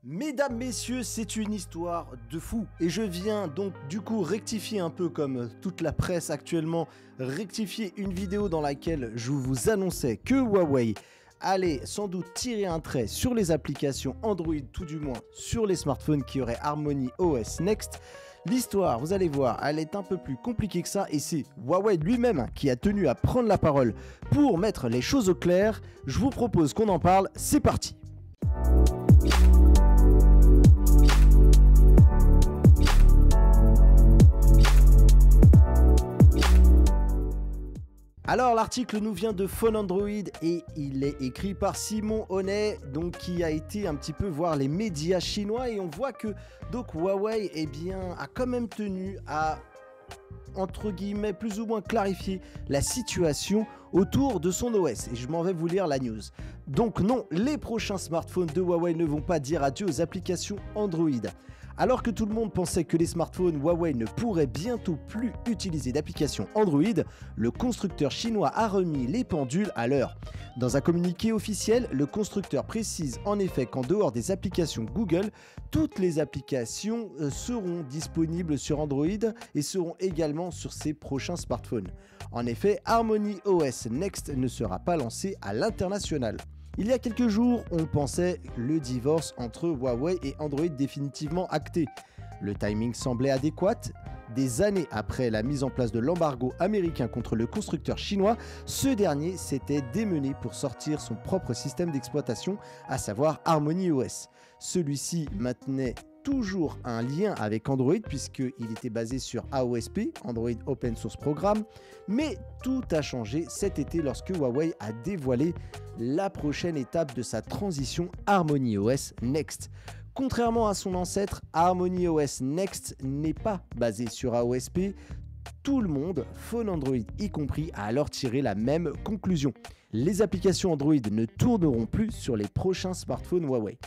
Mesdames, messieurs, c'est une histoire de fou. Et je viens donc du coup rectifier un peu comme toute la presse actuellement, rectifier une vidéo dans laquelle je vous annonçais que Huawei allait sans doute tirer un trait sur les applications Android, tout du moins sur les smartphones qui auraient Harmony OS Next. L'histoire, vous allez voir, elle est un peu plus compliquée que ça et c'est Huawei lui-même qui a tenu à prendre la parole pour mettre les choses au clair. Je vous propose qu'on en parle, c'est parti. Alors l'article nous vient de Phone Android et il est écrit par Simon Honnet, donc qui a été un petit peu voir les médias chinois et on voit que donc Huawei a quand même tenu à entre guillemets plus ou moins clarifier la situation autour de son OS et je m'en vais vous lire la news. Donc non, les prochains smartphones de Huawei ne vont pas dire adieu aux applications Android. Alors que tout le monde pensait que les smartphones Huawei ne pourraient bientôt plus utiliser d'applications Android, le constructeur chinois a remis les pendules à l'heure. Dans un communiqué officiel, le constructeur précise en effet qu'en dehors des applications Google, toutes les applications seront disponibles sur Android et seront également sur ses prochains smartphones. En effet, Harmony OS Next ne sera pas lancé à l'international. Il y a quelques jours, on pensait le divorce entre Huawei et Android définitivement acté. Le timing semblait adéquat. Des années après la mise en place de l'embargo américain contre le constructeur chinois, ce dernier s'était démené pour sortir son propre système d'exploitation, à savoir Harmony OS. Celui-ci maintenait toujours un lien avec Android puisqu'il était basé sur AOSP, Android Open Source Program, mais tout a changé cet été lorsque Huawei a dévoilé la prochaine étape de sa transition Harmony OS Next. Contrairement à son ancêtre, Harmony OS Next n'est pas basé sur AOSP. Tout le monde, Phone Android y compris, a alors tiré la même conclusion. Les applications Android ne tourneront plus sur les prochains smartphones Huawei.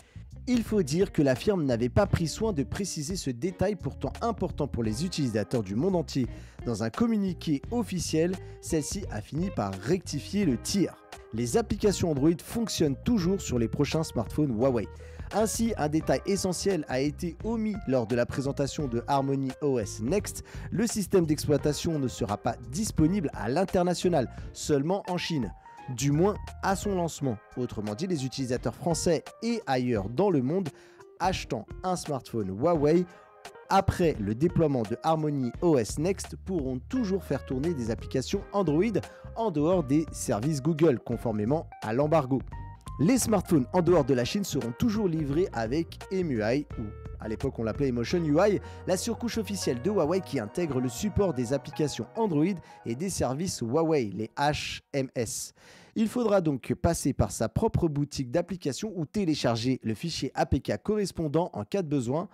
Il faut dire que la firme n'avait pas pris soin de préciser ce détail pourtant important pour les utilisateurs du monde entier. Dans un communiqué officiel, celle-ci a fini par rectifier le tir. Les applications Android fonctionnent toujours sur les prochains smartphones Huawei. Ainsi, un détail essentiel a été omis lors de la présentation de Harmony OS Next. Le système d'exploitation ne sera pas disponible à l'international, seulement en Chine. Du moins à son lancement. Autrement dit, les utilisateurs français et ailleurs dans le monde achetant un smartphone Huawei après le déploiement de Harmony OS Next pourront toujours faire tourner des applications Android en dehors des services Google, conformément à l'embargo. Les smartphones en dehors de la Chine seront toujours livrés avec EMUI, ou à l'époque on l'appelait Emotion UI, la surcouche officielle de Huawei qui intègre le support des applications Android et des services Huawei, les HMS. Il faudra donc passer par sa propre boutique d'applications ou télécharger le fichier APK correspondant en cas de besoin.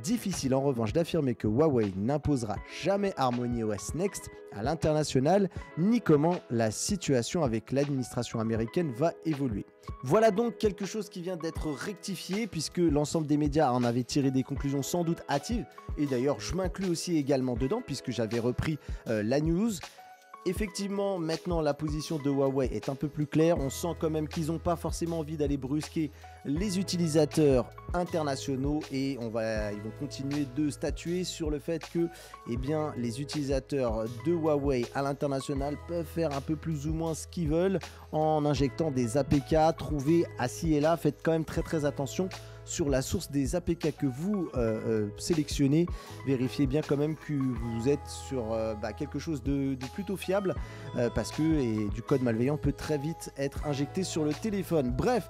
Difficile en revanche d'affirmer que Huawei n'imposera jamais Harmony OS Next à l'international, ni comment la situation avec l'administration américaine va évoluer. Voilà donc quelque chose qui vient d'être rectifié puisque l'ensemble des médias en avait tiré des conclusions sans doute hâtives. Et d'ailleurs, je m'inclus aussi également dedans puisque j'avais repris la news. Effectivement, maintenant la position de Huawei est un peu plus claire. On sent quand même qu'ils n'ont pas forcément envie d'aller brusquer les utilisateurs internationaux et ils vont continuer de statuer sur le fait que les utilisateurs de Huawei à l'international peuvent faire un peu plus ou moins ce qu'ils veulent en injectant des APK trouvés ci et là. Faites quand même très attention sur la source des APK que vous sélectionnez. Vérifiez bien quand même que vous êtes sur quelque chose de plutôt fiable parce que du code malveillant peut très vite être injecté sur le téléphone. Bref,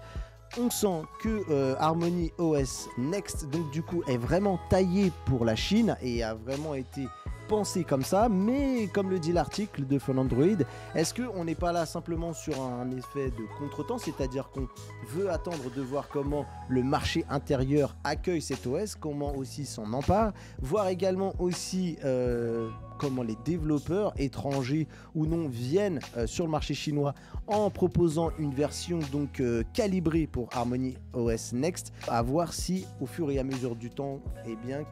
on sent que Harmony OS Next donc du coup est vraiment taillé pour la Chine et a vraiment été pensé comme ça, mais comme le dit l'article de Phone Android, est-ce qu'on n'est pas là simplement sur un effet de contretemps, c'est-à-dire qu'on veut attendre de voir comment le marché intérieur accueille cet OS, comment aussi s'en empare, voir également aussi comment les développeurs étrangers ou non viennent sur le marché chinois en proposant une version donc calibrée pour Harmony OS Next, à voir si au fur et à mesure du temps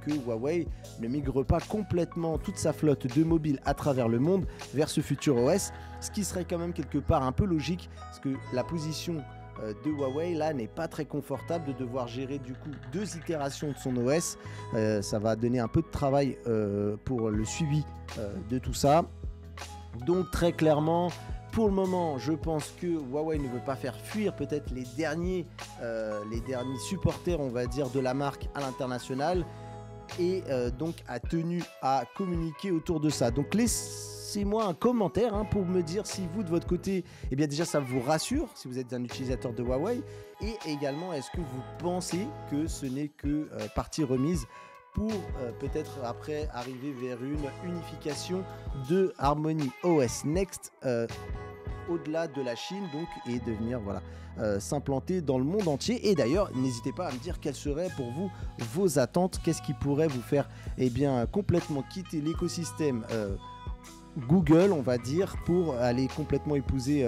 que Huawei ne migre pas complètement toute sa flotte de mobiles à travers le monde vers ce futur OS, ce qui serait quand même quelque part un peu logique parce que la position de Huawei là n'est pas très confortable de devoir gérer du coup 2 itérations de son OS. Ça va donner un peu de travail pour le suivi de tout ça. Donc très clairement, pour le moment, je pense que Huawei ne veut pas faire fuir peut-être les derniers supporters, on va dire, de la marque à l'international, et donc a tenu à communiquer autour de ça. Donc laissez-moi un commentaire pour me dire si vous, de votre côté, eh bien déjà ça vous rassure, si vous êtes un utilisateur de Huawei, et également est-ce que vous pensez que ce n'est que partie remise pour peut-être après arriver vers une unification de Harmony OS Next au-delà de la Chine donc, et de venir s'implanter dans le monde entier. Et d'ailleurs, n'hésitez pas à me dire quelles seraient pour vous vos attentes, qu'est-ce qui pourrait vous faire complètement quitter l'écosystème Google, on va dire, pour aller complètement épouser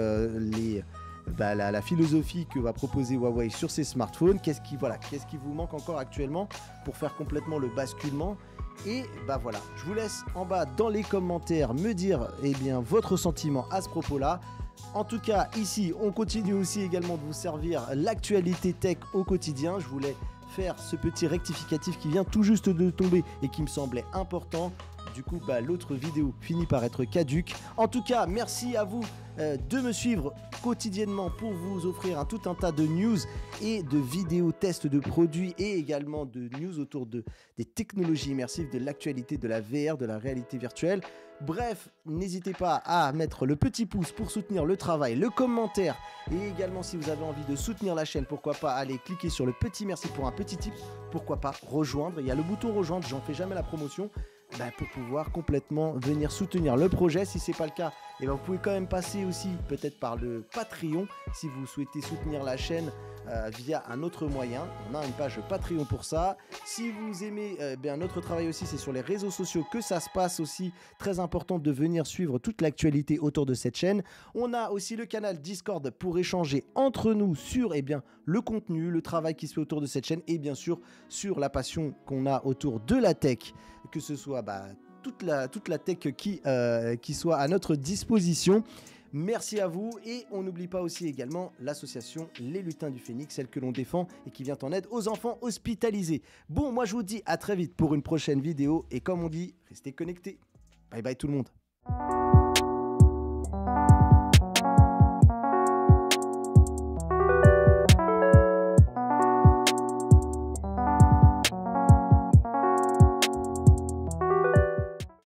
la philosophie que va proposer Huawei sur ses smartphones. Qu'est-ce qui vous manque encore actuellement pour faire complètement le basculement? Et je vous laisse en bas dans les commentaires me dire votre sentiment à ce propos-là. En tout cas, ici, on continue aussi également de vous servir l'actualité tech au quotidien. Je voulais faire ce petit rectificatif qui vient tout juste de tomber et qui me semblait important. Du coup, l'autre vidéo finit par être caduque. En tout cas, merci à vous de me suivre quotidiennement pour vous offrir tout un tas de news et de vidéos tests de produits et également de news autour des technologies immersives, de l'actualité, de la VR, de la réalité virtuelle. Bref, n'hésitez pas à mettre le petit pouce pour soutenir le travail, le commentaire, et également si vous avez envie de soutenir la chaîne, pourquoi pas aller cliquer sur le petit merci pour un petit tip, pourquoi pas rejoindre, il y a le bouton rejoindre, j'en fais jamais la promotion, pour pouvoir complètement venir soutenir le projet. Si c'est pas le cas, vous pouvez quand même passer aussi peut-être par le Patreon si vous souhaitez soutenir la chaîne via un autre moyen. On a une page Patreon pour ça. Si vous aimez notre travail aussi, c'est sur les réseaux sociaux que ça se passe aussi. Très important de venir suivre toute l'actualité autour de cette chaîne. On a aussi le canal Discord pour échanger entre nous sur le contenu, le travail qui se fait autour de cette chaîne et bien sûr sur la passion qu'on a autour de la tech, que ce soit toute la tech qui soit à notre disposition. Merci à vous et on n'oublie pas aussi également l'association Les Lutins du Phénix, celle que l'on défend et qui vient en aide aux enfants hospitalisés. Bon, moi je vous dis à très vite pour une prochaine vidéo et comme on dit, restez connectés. Bye bye tout le monde.